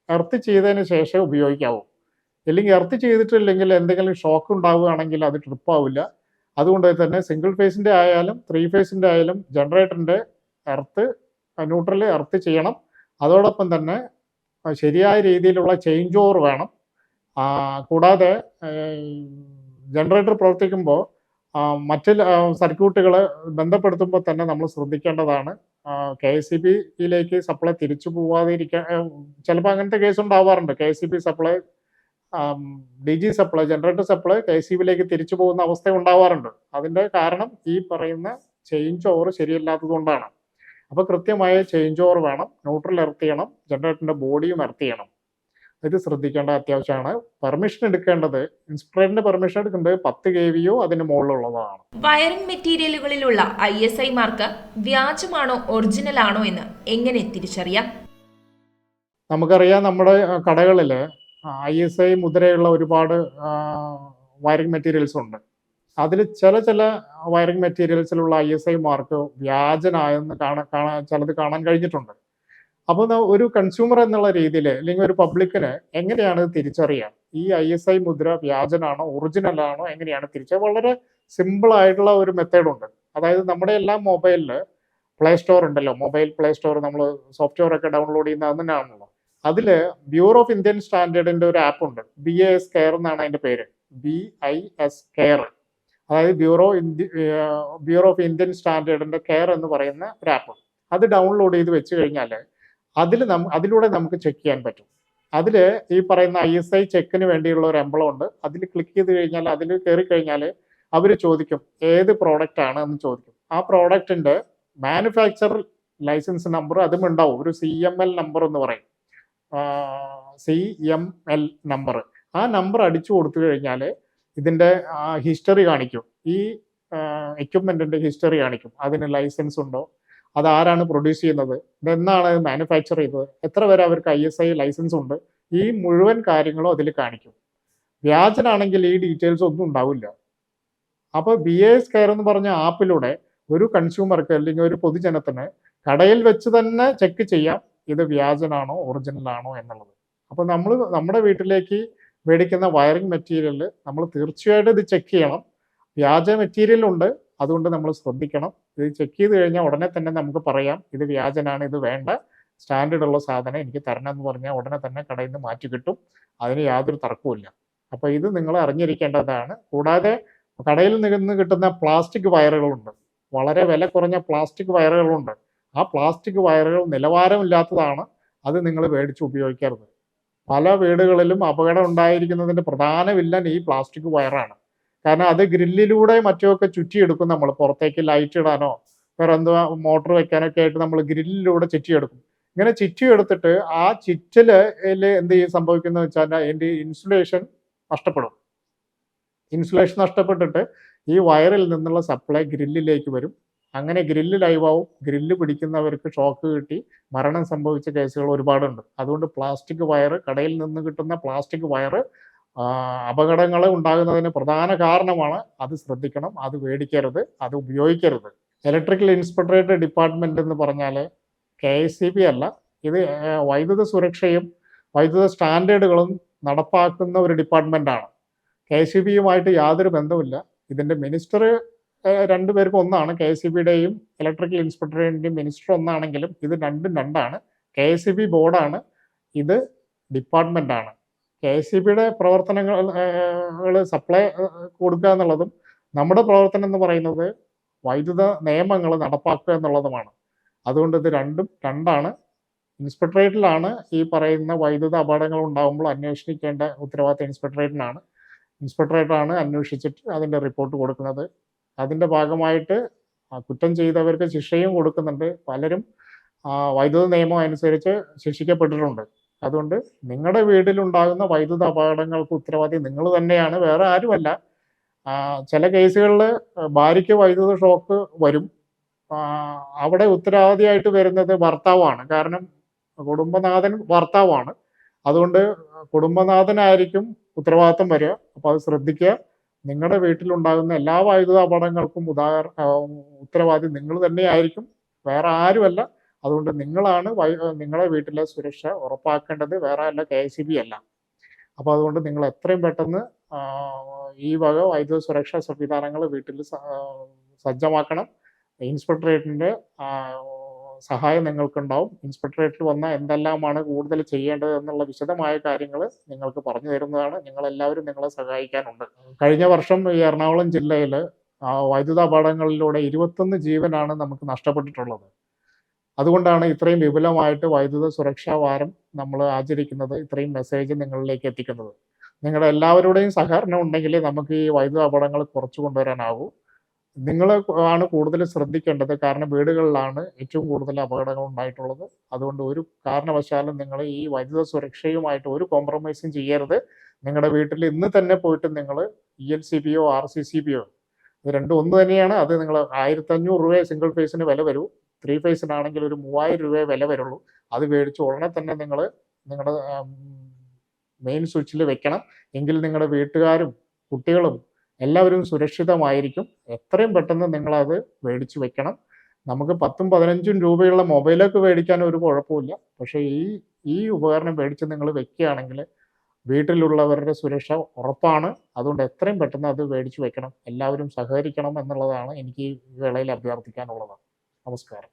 എർത്ത് ചെയ്തതിന് ശേഷം ഉപയോഗിക്കാവൂ. ഇല്ലെങ്കിൽ എർത്ത് ചെയ്തിട്ടില്ലെങ്കിൽ എന്തെങ്കിലും ഷോക്ക് ഉണ്ടാവുകയാണെങ്കിൽ അത് ട്രിപ്പ് ആവില്ല. അതുകൊണ്ട് തന്നെ സിംഗിൾ ഫേസിൻ്റെ ആയാലും 3 ഫേസിൻ്റെ ആയാലും ജനറേറ്ററിൻ്റെ ന്യൂട്രൽ എർത്ത് ചെയ്യണം. അതോടൊപ്പം തന്നെ ശരിയായ രീതിയിലുള്ള ചേഞ്ച് ഓവർ വേണം. കൂടാതെ ജനറേറ്റർ പ്രവർത്തിക്കുമ്പോൾ മറ്റ് സർക്യൂട്ടുകൾ ബന്ധപ്പെടുത്തുമ്പോൾ തന്നെ നമ്മൾ ശ്രദ്ധിക്കേണ്ടതാണ്, KCBയിലേക്ക് സപ്ലൈ തിരിച്ചു പോവാതിരിക്കാൻ. ചിലപ്പോൾ അങ്ങനത്തെ കേസ് ഉണ്ടാവാറുണ്ട്. KCB supply DG supply, generator supply KCBയിലേക്ക് തിരിച്ചു പോകുന്ന അവസ്ഥ ഉണ്ടാവാറുണ്ട്. അതിൻ്റെ കാരണം ഈ പറയുന്ന ചേഞ്ച് ഓവർ ശരിയല്ലാത്തത് കൊണ്ടാണ്. അപ്പോൾ കൃത്യമായ ചേഞ്ച് ഓവർ വേണം, ന്യൂട്രൽ എർത്ത് ചെയ്യണം, ജനറേറ്ററിൻ്റെ ബോഡിയും എർത്ത് ചെയ്യണം. ഇത് ശ്രദ്ധിക്കേണ്ട അത്യാവശ്യമാണ്. പെർമിഷൻ എടുക്കേണ്ടത്, ഇൻസ്പെക്ടറിന്റെ പെർമിഷൻ എടുക്കേണ്ടത് 10 kVയോ അതിന് മുകളിലുള്ളതാണ്. വയറിംഗ് മെറ്റീരിയലുകളിലുള്ള ISI മാർക്ക് വ്യാജമാണോ ഒറിജിനൽ ആണോ എന്ന് എങ്ങനെ തിരിച്ചറിയാം? നമുക്കറിയാം, നമ്മുടെ കടകളിൽ ISI മുദ്രയുള്ള ഒരുപാട് വയറിംഗ് മെറ്റീരിയൽസ് ഉണ്ട്. അതിൽ ചില വയറിംഗ് മെറ്റീരിയൽസിലുള്ള ISI മാർക്ക് വ്യാജനായെന്ന് ചിലത് കാണാൻ കഴിഞ്ഞിട്ടുണ്ട്. അപ്പോൾ ഒരു കൺസ്യൂമർ എന്നുള്ള രീതിയിൽ അല്ലെങ്കിൽ ഒരു പബ്ലിക്കിന് എങ്ങനെയാണ് ഇത് തിരിച്ചറിയാം? ഈ ISI മുദ്ര വ്യാജനാണോ ഒറിജിനൽ ആണോ എങ്ങനെയാണ് വളരെ സിമ്പിൾ ആയിട്ടുള്ള ഒരു മെത്തേഡ് ഉണ്ട്. അതായത് നമ്മുടെ എല്ലാ മൊബൈലിൽ പ്ലേ സ്റ്റോർ ഉണ്ടല്ലോ, മൊബൈൽ പ്ലേ സ്റ്റോർ നമ്മൾ സോഫ്റ്റ്വെയർ ഒക്കെ ഡൗൺലോഡ് ചെയ്യുന്ന അത് തന്നെയാണല്ലോ. അതിൽ ബ്യൂറോ ഓഫ് ഇന്ത്യൻ സ്റ്റാൻഡേർഡിന്റെ ഒരു ആപ്പ് ഉണ്ട്, BIS കെയർ എന്നാണ് അതിന്റെ പേര്, BIS കെയർ. അതായത് ബ്യൂറോ ഓഫ് ഇന്ത്യൻ സ്റ്റാൻഡേർഡിന്റെ കെയർ എന്ന് പറയുന്ന ഒരു ആപ്പ്. അത് ഡൗൺലോഡ് ചെയ്ത് വെച്ച് കഴിഞ്ഞാൽ അതിലൂടെ നമുക്ക് ചെക്ക് ചെയ്യാൻ പറ്റും. അതിൽ ഈ പറയുന്ന ISI ചെക്കിന് വേണ്ടിയുള്ള ഒരു എംബ്ലം ഉണ്ട്. അതിൽ ക്ലിക്ക് ചെയ്ത് കഴിഞ്ഞാൽ, അതിൽ കയറി കഴിഞ്ഞാൽ അവർ ചോദിക്കും ഏത് പ്രോഡക്റ്റ് ആണ് എന്ന് ചോദിക്കും. ആ പ്രോഡക്റ്റിന്റെ മാനുഫാക്ചർ ലൈസൻസ് നമ്പർ അതും ഉണ്ടാവും, ഒരു CML നമ്പർ എന്ന് പറയും, CML നമ്പർ. ആ നമ്പർ അടിച്ചു കൊടുത്തു കഴിഞ്ഞാൽ ഇതിന്റെ ഹിസ്റ്ററി കാണിക്കും, ഈ എക്യുപ്മെന്റിന്റെ ഹിസ്റ്ററി കാണിക്കും. അതിന് ലൈസൻസ് ഉണ്ടോ, അത് ആരാണ് പ്രൊഡ്യൂസ് ചെയ്യുന്നത്, ഇതെന്നാണ് മാനുഫാക്ചർ ചെയ്തത്, എത്ര വരെ അവർക്ക് ISI ലൈസൻസ് ഉണ്ട്, ഈ മുഴുവൻ കാര്യങ്ങളും അതിൽ കാണിക്കും. വ്യാജനാണെങ്കിൽ ഈ ഡീറ്റെയിൽസ് ഒന്നും ഉണ്ടാവില്ല. അപ്പോൾ BIS കെയർ എന്ന് പറഞ്ഞ ആപ്പിലൂടെ ഒരു കൺസ്യൂമർക്ക് അല്ലെങ്കിൽ ഒരു പൊതുജനത്തിന് കടയിൽ വെച്ച് തന്നെ ചെക്ക് ചെയ്യാം ഇത് വ്യാജനാണോ ഒറിജിനൽ ആണോ എന്നുള്ളത്. അപ്പോൾ നമ്മുടെ വീട്ടിലേക്ക് മേടിക്കുന്ന വയറിംഗ് മെറ്റീരിയൽ നമ്മൾ തീർച്ചയായിട്ടും ഇത് ചെക്ക് ചെയ്യണം. വ്യാജ മെറ്റീരിയൽ ഉണ്ട്, അതുകൊണ്ട് നമ്മൾ ശ്രദ്ധിക്കണം. ഇത് ചെക്ക് ചെയ്ത് കഴിഞ്ഞാൽ ഉടനെ തന്നെ നമുക്ക് പറയാം ഇത് വ്യാജനാണ്, ഇത് വേണ്ട, സ്റ്റാൻഡേർഡ് ഉള്ള സാധനം എനിക്ക് തരണം എന്ന് പറഞ്ഞാൽ ഉടനെ തന്നെ കടയിൽ നിന്ന് മാറ്റി കിട്ടും. അതിന് യാതൊരു തർക്കവുമില്ല. അപ്പോൾ ഇത് നിങ്ങൾ അറിഞ്ഞിരിക്കേണ്ടതാണ്. കൂടാതെ കടയിൽ നിന്ന് കിട്ടുന്ന പ്ലാസ്റ്റിക് വയറുകളുണ്ട്, വളരെ വില കുറഞ്ഞ പ്ലാസ്റ്റിക് വയറുകളുണ്ട്. ആ പ്ലാസ്റ്റിക് വയറുകൾ നിലവാരമില്ലാത്തതാണ്, അത് നിങ്ങൾ മേടിച്ച് ഉപയോഗിക്കരുത്. പല വീടുകളിലും അപകടം ഉണ്ടായിരിക്കുന്നതിൻ്റെ പ്രധാന വില്ലൻ ഈ പ്ലാസ്റ്റിക് വയറാണ്. കാരണം അത് ഗ്രില്ലിലൂടെ മറ്റുമൊക്കെ ചുറ്റിയെടുക്കും. നമ്മൾ പുറത്തേക്ക് ലൈറ്റ് ഇടാനോ വേറെ എന്തോ മോട്ടർ വെക്കാനൊക്കെ ആയിട്ട് നമ്മൾ ഗ്രില്ലിലൂടെ ചുറ്റിയെടുക്കും. ഇങ്ങനെ ചുറ്റിയെടുത്തിട്ട് ആ ചുറ്റല് എന്ത് സംഭവിക്കുന്നത് വെച്ചാൽ അതിൻ്റെ ഇൻസുലേഷൻ നഷ്ടപ്പെടും. ഇൻസുലേഷൻ നഷ്ടപ്പെട്ടിട്ട് ഈ വയറിൽ നിന്നുള്ള സപ്ലൈ ഗ്രില്ലിലേക്ക് വരും. അങ്ങനെ ഗ്രില്ല് ലൈവാവും. ഗ്രില്ല് പിടിക്കുന്നവർക്ക് ഷോക്ക് കിട്ടി മരണം സംഭവിച്ച കേസുകൾ ഒരുപാടുണ്ട്. അതുകൊണ്ട് പ്ലാസ്റ്റിക് വയർ, കടയിൽ നിന്ന് കിട്ടുന്ന പ്ലാസ്റ്റിക് വയർ അപകടങ്ങൾ ഉണ്ടാകുന്നതിന് പ്രധാന കാരണമാണ്. അത് ശ്രദ്ധിക്കണം, അത് മേടിക്കരുത്, അത് ഉപയോഗിക്കരുത്. ഇലക്ട്രിക്കൽ ഇൻസ്പെക്ടറേറ്റ് ഡിപ്പാർട്ട്മെന്റ് എന്ന് പറഞ്ഞാൽ KSEB അല്ല, ഇത് വൈദ്യുത സുരക്ഷയും വൈദ്യുത സ്റ്റാൻഡേർഡുകളും നടപ്പാക്കുന്ന ഒരു ഡിപ്പാർട്ട്മെന്റാണ്. KSEBയുമായിട്ട് യാതൊരു ബന്ധവുമില്ല. ഇതിന്റെ മിനിസ്റ്റർ രണ്ടുപേർക്കും ഒന്നാണ്. KSEBയുടെയും ഇലക്ട്രിക്കൽ ഇൻസ്പെക്ടറേറ്റിന്റെയും മിനിസ്റ്റർ ഒന്നാണെങ്കിലും ഇത് രണ്ടും രണ്ടാണ്. KSEB ബോർഡാണ്, ഇത് ഡിപ്പാർട്ട്മെന്റാണ്. KSEBയുടെ പ്രവർത്തനങ്ങൾ സപ്ലൈ കൊടുക്കുക എന്നുള്ളതും നമ്മുടെ പ്രവർത്തനം എന്ന് പറയുന്നത് വൈദ്യുത നിയമങ്ങൾ നടപ്പാക്കുക എന്നുള്ളതുമാണ്. അതുകൊണ്ട് ഇത് രണ്ടും രണ്ടാണ്. ഇൻസ്പെക്ടറേറ്റിലാണ് ഈ പറയുന്ന വൈദ്യുത അപകടങ്ങൾ ഉണ്ടാകുമ്പോൾ അന്വേഷിക്കേണ്ട ഉത്തരവാദിത്തം ഇൻസ്പെക്ടറേറ്റിനാണ്. ഇൻസ്പെക്ടറേറ്റാണ് അന്വേഷിച്ചിട്ട് അതിൻ്റെ റിപ്പോർട്ട് കൊടുക്കുന്നത്. അതിൻ്റെ ഭാഗമായിട്ട് കുറ്റം ചെയ്തവർക്ക് ശിക്ഷയും കൊടുക്കുന്നുണ്ട്. പലരും വൈദ്യുത നിയമം അനുസരിച്ച് ശിക്ഷിക്കപ്പെട്ടിട്ടുണ്ട്. അതുകൊണ്ട് നിങ്ങളുടെ വീട്ടിലുണ്ടാകുന്ന വൈദ്യുത അപകടങ്ങൾക്ക് ഉത്തരവാദി നിങ്ങൾ തന്നെയാണ്, വേറെ ആരുമല്ല. ചില കേസുകളിൽ ഭാര്യയ്ക്ക് വൈദ്യുത ഷോക്ക് വരും. അവിടെ ഉത്തരവാദിയായിട്ട് വരുന്നത് ഭർത്താവാണ്. കാരണം കുടുംബനാഥൻ ഭർത്താവാണ്. അതുകൊണ്ട് കുടുംബനാഥനായിരിക്കും ഉത്തരവാദിത്തം വരിക. അപ്പോൾ അത് ശ്രദ്ധിക്കുക. നിങ്ങളുടെ വീട്ടിലുണ്ടാകുന്ന എല്ലാ വൈദ്യുത അപകടങ്ങൾക്കും ഉത്തരവാദി നിങ്ങൾ തന്നെയായിരിക്കും, വേറെ ആരുമല്ല. അതുകൊണ്ട് നിങ്ങളാണ് നിങ്ങളുടെ വീട്ടിലെ സുരക്ഷ ഉറപ്പാക്കേണ്ടത്, വേറെ അല്ല, KSEB അല്ല. അപ്പോൾ അതുകൊണ്ട് നിങ്ങൾ എത്രയും പെട്ടെന്ന് ഈ വക വൈദ്യുത സുരക്ഷാ സംവിധാനങ്ങൾ വീട്ടിൽ സജ്ജമാക്കണം. ഇൻസ്പെക്ടറേറ്റിൻ്റെ സഹായം നിങ്ങൾക്കുണ്ടാവും. ഇൻസ്പെക്ടറേറ്റിൽ വന്നാൽ എന്തെല്ലാമാണ് കൂടുതൽ ചെയ്യേണ്ടത് എന്നുള്ള വിശദമായ കാര്യങ്ങൾ നിങ്ങൾക്ക് പറഞ്ഞു തരുന്നതാണ്. നിങ്ങളെല്ലാവരും നിങ്ങളെ സഹായിക്കാനുണ്ട്. കഴിഞ്ഞ വർഷം ഈ എറണാകുളം ജില്ലയിൽ വൈദ്യുത അപകടങ്ങളിലൂടെ 21 ജീവനാണ് നമുക്ക് നഷ്ടപ്പെട്ടിട്ടുള്ളത്. അതുകൊണ്ടാണ് ഇത്രയും വിപുലമായിട്ട് വൈദ്യുത സുരക്ഷാ വാരം നമ്മൾ ആചരിക്കുന്നത്, ഇത്രയും മെസ്സേജ് നിങ്ങളിലേക്ക് എത്തിക്കുന്നത്. നിങ്ങളുടെ എല്ലാവരുടെയും സഹകരണം ഉണ്ടെങ്കിൽ നമുക്ക് ഈ വൈദ്യുത അപകടങ്ങൾ കുറച്ചു കൊണ്ടുവരാനാകൂ. നിങ്ങൾ ആണ് കൂടുതൽ ശ്രദ്ധിക്കേണ്ടത്. കാരണം വീടുകളിലാണ് ഏറ്റവും കൂടുതൽ അപകടങ്ങൾ ഉണ്ടായിട്ടുള്ളത്. അതുകൊണ്ട് ഒരു കാരണവശാലും നിങ്ങൾ ഈ വൈദ്യുത സുരക്ഷയുമായിട്ട് ഒരു കോംപ്രമൈസും ചെയ്യരുത്. നിങ്ങളുടെ വീട്ടിൽ ഇന്ന് തന്നെ പോയിട്ട് നിങ്ങൾ ELCBയോ RCCBയോ ഇത് രണ്ടും ഒന്ന് തന്നെയാണ്. അത് നിങ്ങൾ 1500 രൂപ സിംഗിൾ ഫേസിന് വില വരൂ. 3 ഫേസിനാണെങ്കിൽ ഒരു 3000 രൂപയെ വില വരുള്ളൂ. അത് മേടിച്ച് ഉടനെ തന്നെ നിങ്ങൾ നിങ്ങളുടെ മെയിൻ സ്വിച്ചിൽ വെക്കണം. എങ്കിൽ നിങ്ങളുടെ വീട്ടുകാരും കുട്ടികളും എല്ലാവരും സുരക്ഷിതമായിരിക്കും. എത്രയും പെട്ടെന്ന് നിങ്ങളത് മേടിച്ച് വെക്കണം. നമുക്ക് 10ഉം 15ഉം രൂപയുള്ള മൊബൈലൊക്കെ മേടിക്കാൻ ഒരു കുഴപ്പമില്ല. പക്ഷേ ഈ ഉപകരണം മേടിച്ച് നിങ്ങൾ വെക്കുകയാണെങ്കിൽ വീട്ടിലുള്ളവരുടെ സുരക്ഷ ഉറപ്പാണ്. അതുകൊണ്ട് എത്രയും പെട്ടെന്ന് അത് മേടിച്ച് വെക്കണം. എല്ലാവരും സഹകരിക്കണം എന്നുള്ളതാണ് എനിക്ക് ഈ വേളയിൽ അഭ്യർത്ഥിക്കാനുള്ളത്. നമസ്കാരം.